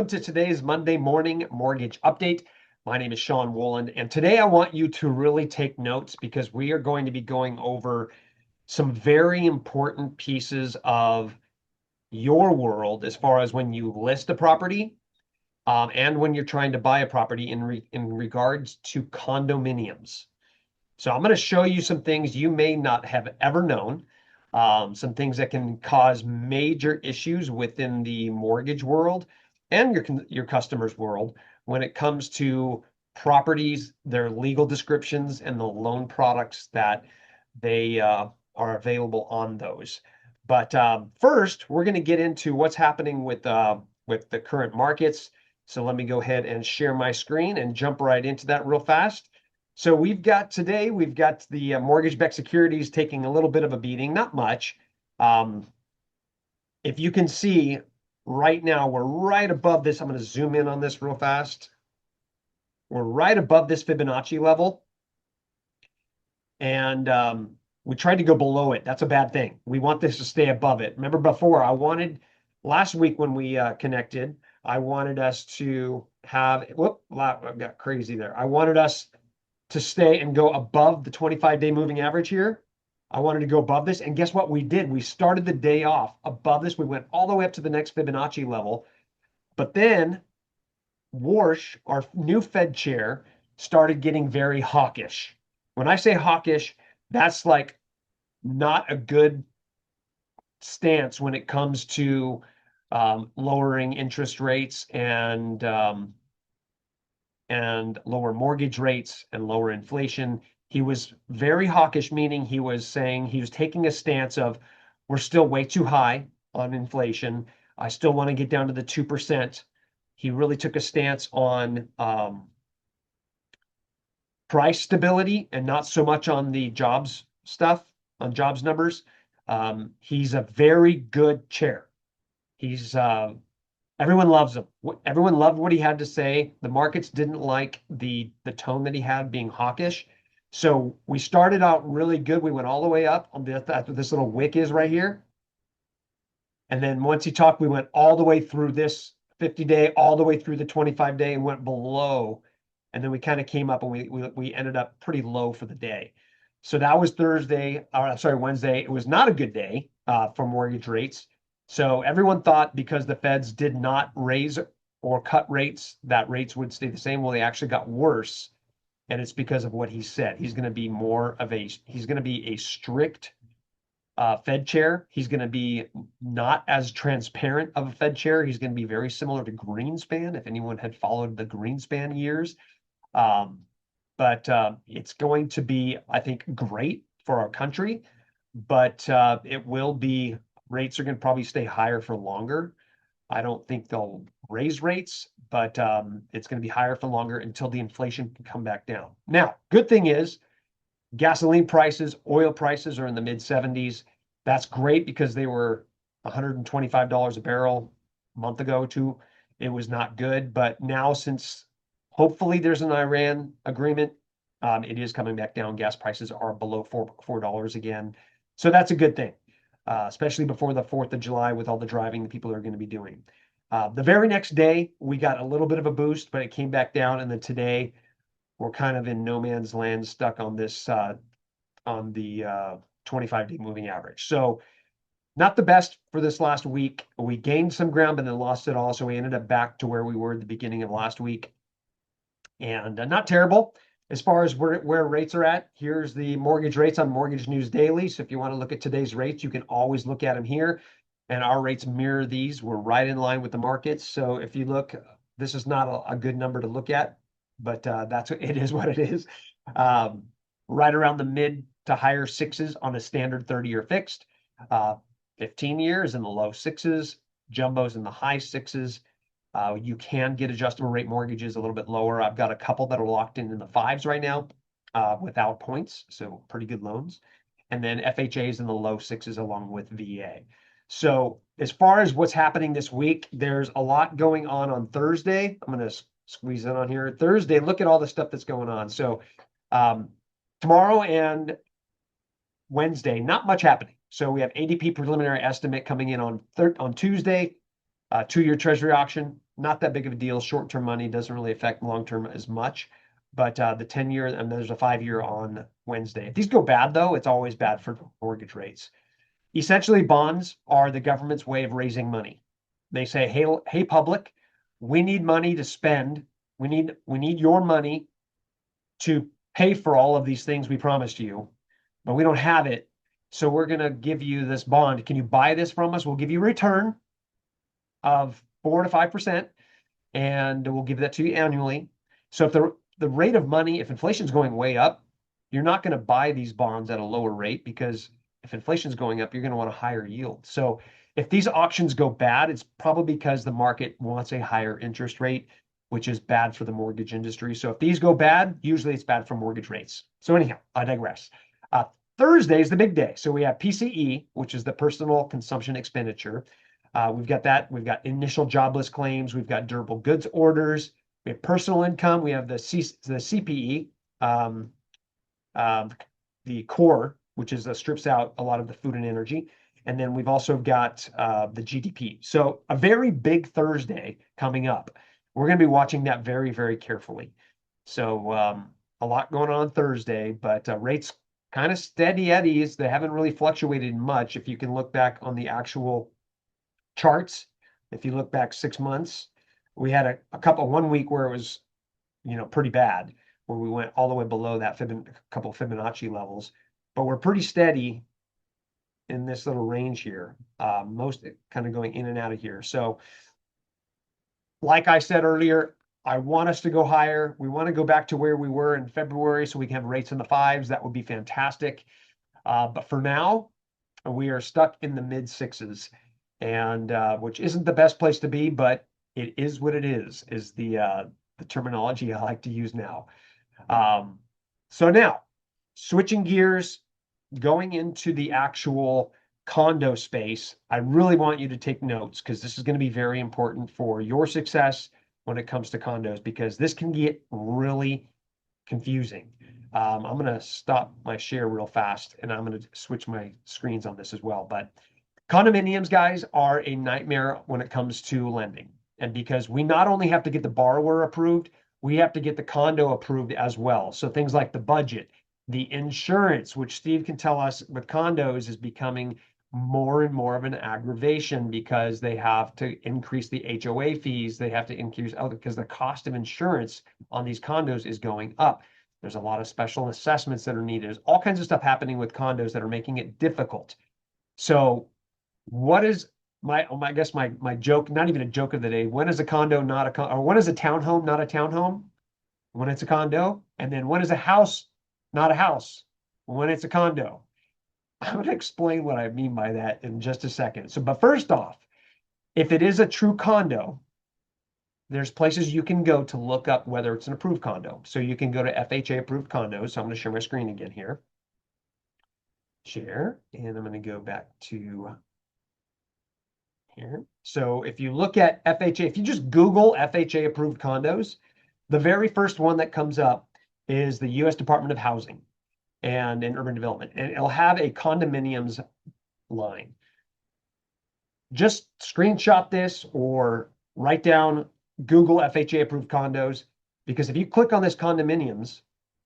Welcome to today's Monday morning mortgage update. My name is Sean Wolland, and today I want you to really take notes because we are going to be going over some very important pieces of your world as far as when you list a property and when you're trying to buy a property in regards to condominiums. So I'm going to show you some things you may not have ever known, some things that can cause major issues within the mortgage world and your customers' world when it comes to properties, their legal descriptions, and the loan products that they are available on those. But first, we're going to get into what's happening with the current markets. So let me go ahead and share my screen and jump right into that real fast. So we've got the mortgage-backed securities taking a little bit of a beating, not much. Um, if you can see right now, we're right above this. I'm going to zoom in on this real fast. We're right above this Fibonacci level. And we tried to go below it. That's a bad thing. We want this to stay above it. Remember before, last week when we connected, I wanted us to have, I got crazy there. I wanted us to stay and go above the 25-day moving average here. I wanted to go above this. And guess what we did? We started the day off above this. We went all the way up to the next Fibonacci level. But then Warsh, our new Fed chair, started getting very hawkish. When I say hawkish, that's like not a good stance when it comes to lowering interest rates and lower mortgage rates and lower inflation. He was very hawkish, meaning he was saying he was taking a stance of we're still way too high on inflation. I still want to get down to the 2%. He really took a stance on price stability and not so much on the jobs stuff, on jobs numbers. He's a very good chair. He's Everyone loves him. Everyone loved what he had to say. The markets didn't like the tone that he had being hawkish. So we started out really good. We went all the way up on after this little wick is right here. And then once he talked, we went all the way through this 50-day, all the way through the 25-day and went below. And then we kind of came up and we ended up pretty low for the day. So that was Wednesday. It was not a good day for mortgage rates. So everyone thought because the Feds did not raise or cut rates, that rates would stay the same. Well, they actually got worse. And it's because of what he said. He's going to be a strict Fed chair. He's going to be not as transparent of a Fed chair. He's going to be very similar to Greenspan, if anyone had followed the Greenspan years. But it's going to be, I think, great for our country. But rates are going to probably stay higher for longer. I don't think they'll raise rates, but it's going to be higher for longer until the inflation can come back down. Now, good thing is gasoline prices, oil prices are in the mid 70s. That's great because they were $125 a barrel a month ago too. It was not good, but now since hopefully there's an Iran agreement, it is coming back down. Gas prices are below $4 again. So that's a good thing, especially before the 4th of July with all the driving that people are going to be doing. The very next day, we got a little bit of a boost, but it came back down. And then today, we're kind of in no man's land, stuck on this on the 25-day moving average. So not the best for this last week. We gained some ground, but then lost it all. So we ended up back to where we were at the beginning of last week. And not terrible as far as where rates are at. Here's the mortgage rates on Mortgage News Daily. So if you want to look at today's rates, you can always look at them here. And our rates mirror these. We're right in line with the markets. So if you look, this is not a good number to look at, but it is what it is. Right around the mid to higher sixes on a standard 30-year fixed. 15 years in the low sixes, jumbos in the high sixes. You can get adjustable rate mortgages a little bit lower. I've got a couple that are locked in the fives right now without points, so pretty good loans. And then FHAs in the low sixes along with VA. So as far as what's happening this week, there's a lot going on Thursday. I'm going to squeeze in on here. Thursday, look at all the stuff that's going on. So tomorrow and Wednesday, not much happening. So we have ADP preliminary estimate coming in on Tuesday, 2-year Treasury auction, not that big of a deal. Short-term money doesn't really affect long-term as much. But the 10-year, and there's a 5-year on Wednesday. If these go bad, though, it's always bad for mortgage rates. Essentially, bonds are the government's way of raising money. They say, hey, public, we need money to spend. We need your money to pay for all of these things we promised you, but we don't have it. So we're going to give you this bond. Can you buy this from us? We'll give you a return of 4 to 5%, and we'll give that to you annually. So if the rate of money, if inflation is going way up, you're not going to buy these bonds at a lower rate, because if inflation is going up, you're going to want a higher yield. So if these auctions go bad, it's probably because the market wants a higher interest rate, which is bad for the mortgage industry. So if these go bad, usually it's bad for mortgage rates. So anyhow, I digress. Thursday is the big day. So we have PCE, which is the personal consumption expenditure. We've got that. We've got initial jobless claims. We've got durable goods orders. We have personal income. We have the CPE, the core, which is strips out a lot of the food and energy. And then we've also got the GDP. So a very big Thursday coming up. We're going to be watching that very, very carefully. So a lot going on Thursday, but rates kind of steady eddies. They haven't really fluctuated much. If you can look back on the actual charts, if you look back 6 months, we had one week where it was, pretty bad, where we went all the way below that couple of Fibonacci levels, but we're pretty steady in this little range here, most kind of going in and out of here. So like I said earlier, I want us to go higher. We want to go back to where we were in February so we can have rates in the fives. That would be fantastic. But for now, we are stuck in the mid sixes, and which isn't the best place to be, but it is what it is the terminology I like to use now. So now, switching gears, going into the actual condo space, I really want you to take notes, because this is going to be very important for your success when it comes to condos, because this can get really confusing. I'm going to stop my share real fast, and I'm going to switch my screens on this as well. But condominiums, guys, are a nightmare when it comes to lending. And because we not only have to get the borrower approved, we have to get the condo approved as well. So things like the budget, the insurance, which Steve can tell us with condos is becoming more and more of an aggravation, because they have to increase the HOA fees. They have to increase because the cost of insurance on these condos is going up. There's a lot of special assessments that are needed. There's all kinds of stuff happening with condos that are making it difficult. So what is I guess my joke, not even a joke of the day, when is a condo not a condo, or when is a townhome not a townhome? When it's a condo. And then when is a house not a house? When it's a condo. I'm going to explain what I mean by that in just a second. So, but first off, if it is a true condo, there's places you can go to look up whether it's an approved condo. So you can go to FHA approved condos. So I'm going to share my screen again here. Share, and I'm going to go back to here. So if you look at FHA, if you just Google FHA approved condos, the very first one that comes up is the U.S. Department of Housing and Urban Development, and it'll have a condominiums line. Just screenshot this or write down Google FHA approved condos, because if you click on this condominiums,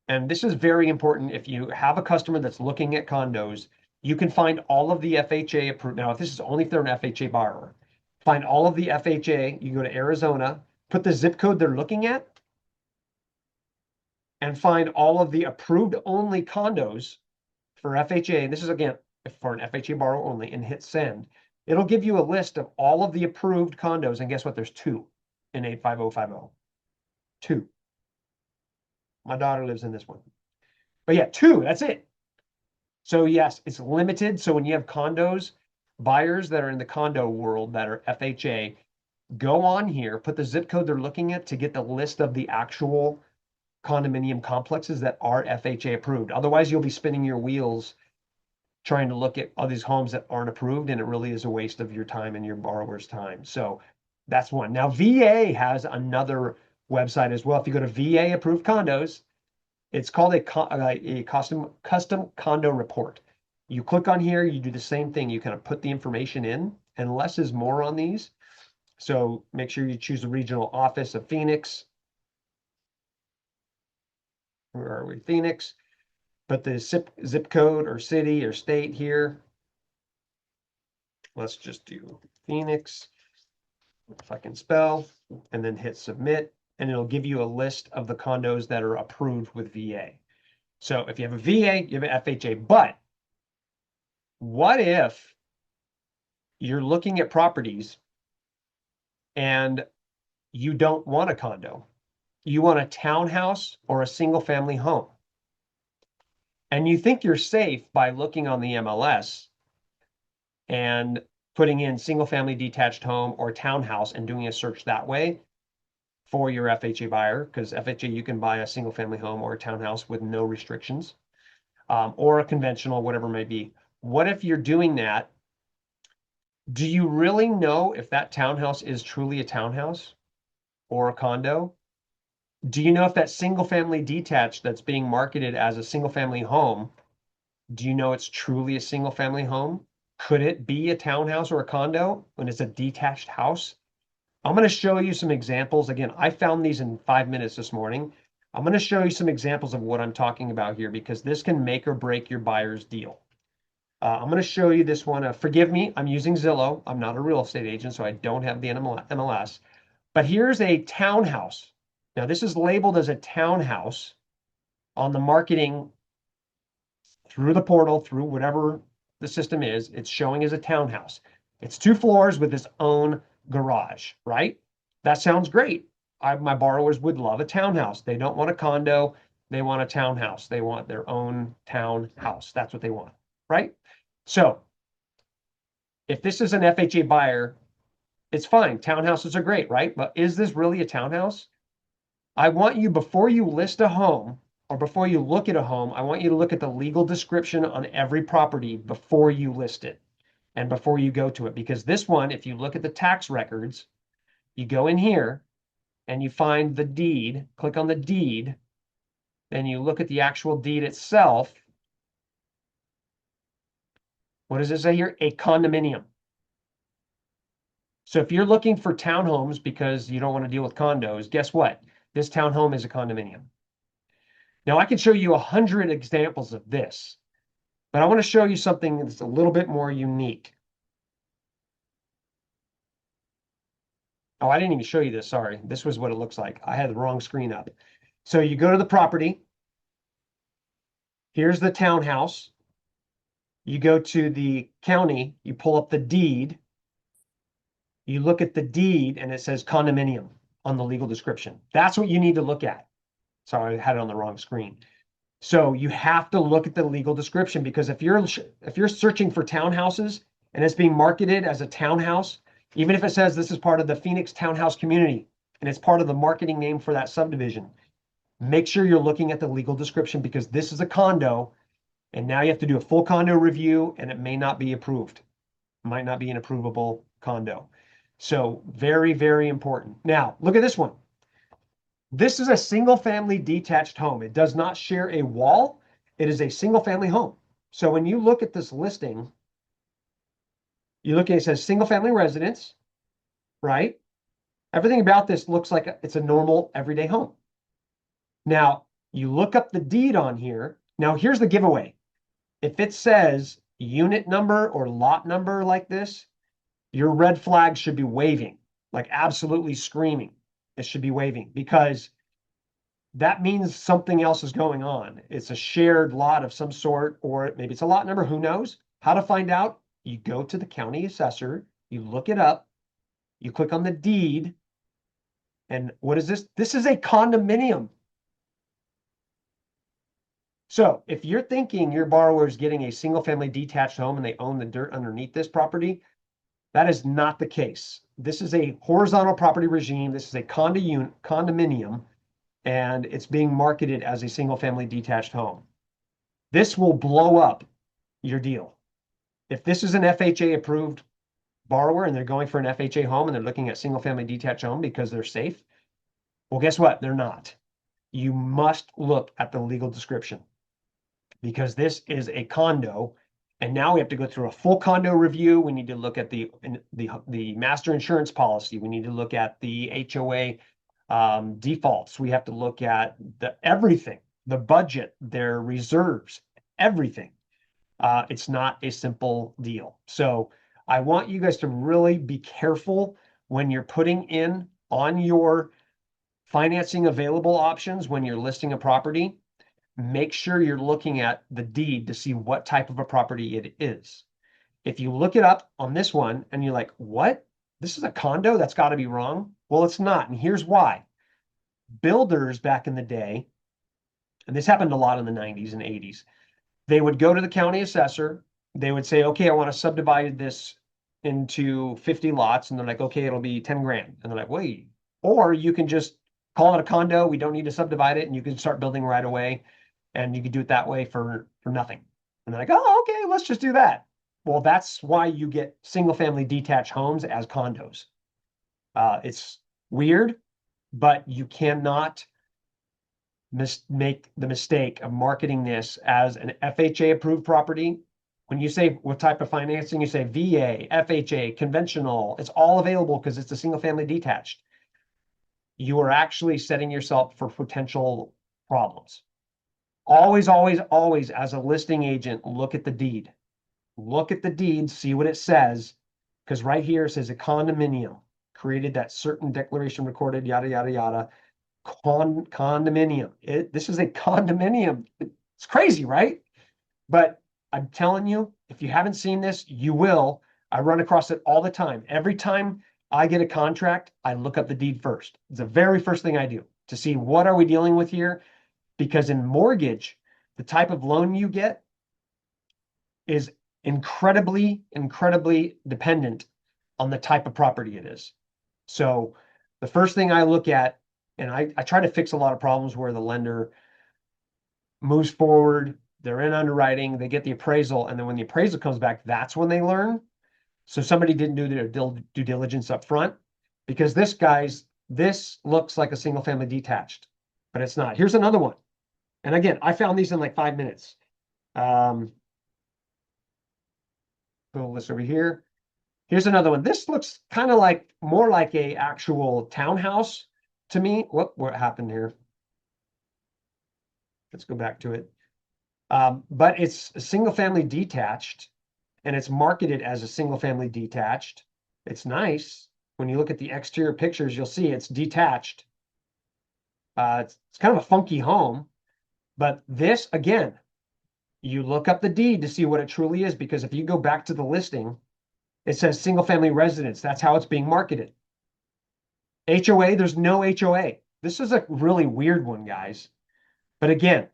and this is very important, if you have a customer that's looking at condos, you can find all of the FHA approved. Now, if this is only if they're an FHA borrower, find all of the FHA. You go to Arizona, put the zip code they're looking at, and find all of the approved only condos for FHA. And this is, again, for an FHA borrower only, and hit send. It'll give you a list of all of the approved condos. And guess what? There's 2 in 85050. 2. My daughter lives in this one. But yeah, 2, that's it. So yes, it's limited. So when you have condos, buyers that are in the condo world that are FHA, go on here, put the zip code they're looking at to get the list of the actual condominium complexes that are FHA approved. Otherwise, you'll be spinning your wheels trying to look at all these homes that aren't approved, and it really is a waste of your time and your borrower's time. So that's one. Now, VA has another website as well. If you go to VA approved condos, it's called a custom condo report. You click on here, you do the same thing. You kind of put the information in, and less is more on these. So make sure you choose the regional office of Phoenix. Where are we? Phoenix. Put the zip code or city or state here. Let's just do Phoenix, if I can spell, and then hit submit. And it'll give you a list of the condos that are approved with VA. So if you have a VA, you have an FHA. But what if you're looking at properties and you don't want a condo? You want a townhouse or a single family home. And you think you're safe by looking on the MLS and putting in single family detached home or townhouse and doing a search that way for your FHA buyer, because FHA, you can buy a single family home or a townhouse with no restrictions, or a conventional, whatever it may be. What if you're doing that? Do you really know if that townhouse is truly a townhouse or a condo? Do you know if that single family detached that's being marketed as a single family home, do you know it's truly a single family home? Could it be a townhouse or a condo when it's a detached house? I'm going to show you some examples. Again, I found these in 5 minutes this morning. I'm going to show you some examples of what I'm talking about here because this can make or break your buyer's deal. I'm going to show you this one. Forgive me, I'm using Zillow. I'm not a real estate agent, so I don't have the MLS. But here's a townhouse. Now, this is labeled as a townhouse on the marketing through the portal, through whatever the system is. It's showing as a townhouse. It's 2 floors with its own garage, right? That sounds great. My borrowers would love a townhouse. They don't want a condo. They want a townhouse. They want their own townhouse. That's what they want, right? So if this is an FHA buyer, it's fine. Townhouses are great, right? But is this really a townhouse? I want you, before you list a home or before you look at a home, I want you to look at the legal description on every property before you list it and before you go to it. Because this one, if you look at the tax records, you go in here and you find the deed, click on the deed, then you look at the actual deed itself. What does it say here? A condominium. So if you're looking for townhomes because you don't want to deal with condos, guess what? This townhome is a condominium. Now I can show you 100 examples of this, but I want to show you something that's a little bit more unique. Oh, I didn't even show you this. Sorry. This was what it looks like. I had the wrong screen up. So you go to the property. Here's the townhouse. You go to the county, you pull up the deed. You look at the deed and it says condominium on the legal description. That's what you need to look at. Sorry, I had it on the wrong screen. So you have to look at the legal description because if you're searching for townhouses and it's being marketed as a townhouse, even if it says this is part of the Phoenix townhouse community and it's part of the marketing name for that subdivision, make sure you're looking at the legal description because this is a condo and now you have to do a full condo review and it may not be approved. It might not be an approvable condo. So very, very important. Now, look at this one. This is a single family detached home. It does not share a wall. It is a single family home. So when you look at this listing, you look at it says single family residence, right? Everything about this looks like it's a normal everyday home. Now, you look up the deed on here. Now, here's the giveaway. If it says unit number or lot number like this, your red flag should be waving, like absolutely screaming. It should be waving because that means something else is going on. It's a shared lot of some sort, or maybe it's a lot number. Who knows? How to find out? You go to the county assessor, you look it up, you click on the deed. And what is this? This is a condominium. So if you're thinking your borrower is getting a single family detached home and they own the dirt underneath this property, that is not the case. This is a horizontal property regime. This is a condominium, and it's being marketed as a single family detached home. This will blow up your deal. If this is an FHA approved borrower and they're going for an FHA home and they're looking at single family detached home because they're safe, well, guess what? They're not. You must look at the legal description because this is a condo And now we have to go through a full condo review. We need to look at the master insurance policy. We need to look at the HOA defaults. We have to look at everything, the budget, their reserves, everything. It's not a simple deal. So I want you guys to really be careful when you're putting in on your financing available options when you're listing a property. Make sure you're looking at the deed to see what type of a property it is. If you look it up on this one and you're like, what? This is a condo? That's got to be wrong. Well, it's not. And here's why. Builders back in the day, and this happened a lot in the 90s and 80s, they would go to the county assessor. They would say, okay, I want to subdivide this into 50 lots. And they're like, okay, it'll be 10 grand. And they're like, wait. Or you can just call it a condo. We don't need to subdivide it. And you can start building right away. And you can do it that way for nothing. And they're like, oh, okay, let's just do that. Well, that's why you get single family detached homes as condos. It's weird, but you cannot make the mistake of marketing this as an FHA approved property. When you say what type of financing, you say VA, FHA, conventional, it's all available because it's a single family detached. You are actually setting yourself for potential problems. Always, always, always, as a listing agent, look at the deed. Look at the deed, see what it says, because right here it says a condominium created that certain declaration recorded, yada, yada, yada. Condominium. This is a condominium. It's crazy, right? But I'm telling you, if you haven't seen this, you will. I run across it all the time. Every time I get a contract, I look up the deed first. It's the very first thing I do to see what are we dealing with here. Because in mortgage, the type of loan you get is incredibly, incredibly dependent on the type of property it is. So the first thing I look at, and I try to fix a lot of problems where the lender moves forward, they're in underwriting, they get the appraisal, and then when the appraisal comes back, that's when they learn. So somebody didn't do their due diligence up front, because this looks like a single family detached, but it's not. Here's another one. And again, I found these in like 5 minutes. Pull this over here. Here's another one. This looks kind of like more like a actual townhouse to me. What happened here? Let's go back to it. But it's a single family detached, and it's marketed as a single family detached. It's nice. When you look at the exterior pictures, you'll see it's detached. It's kind of a funky home, but this, again, you look up the deed to see what it truly is, because if you go back to the listing, it says single family residence. That's how it's being marketed. HOA, there's no HOA. This is a really weird one, guys. But again,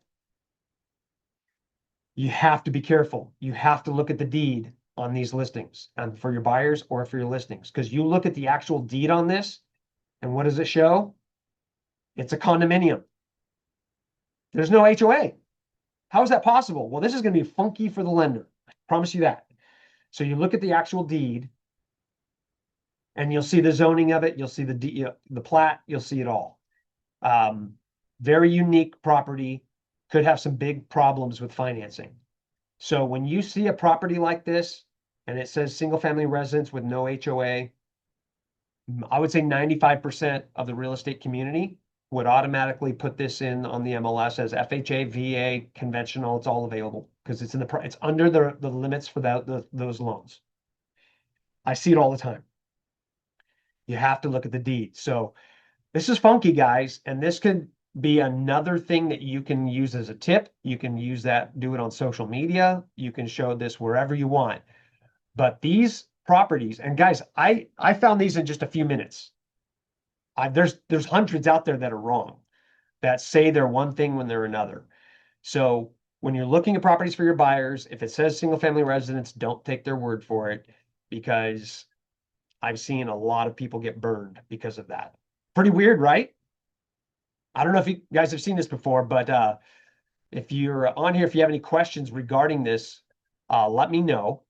you have to be careful. You have to look at the deed on these listings, and for your buyers or for your listings, because you look at the actual deed on this, and what does it show? It's a condominium. There's no HOA. How is that possible? Well, this is going to be funky for the lender. I promise you that. So you look at the actual deed, and you'll see the zoning of it. You'll see the plat. You'll see it all. Very unique property. Could have some big problems with financing. So when you see a property like this and it says single family residence with no HOA, I would say 95% of the real estate community would automatically put this in on the MLS as FHA, VA, conventional. It's all available because it's under the limits for those loans. I see it all the time. You have to look at the deed. So this is funky, guys, and this could be another thing that you can use as a tip. You can use that, do it on social media. You can show this wherever you want. But these properties, and guys, I found these in just a few minutes. There's hundreds out there that are wrong, that say they're one thing when they're another. So when you're looking at properties for your buyers, if it says single family residence, don't take their word for it, because I've seen a lot of people get burned because of that. Pretty weird, right? I don't know if you guys have seen this before, but if you're on here, if you have any questions regarding this, let me know.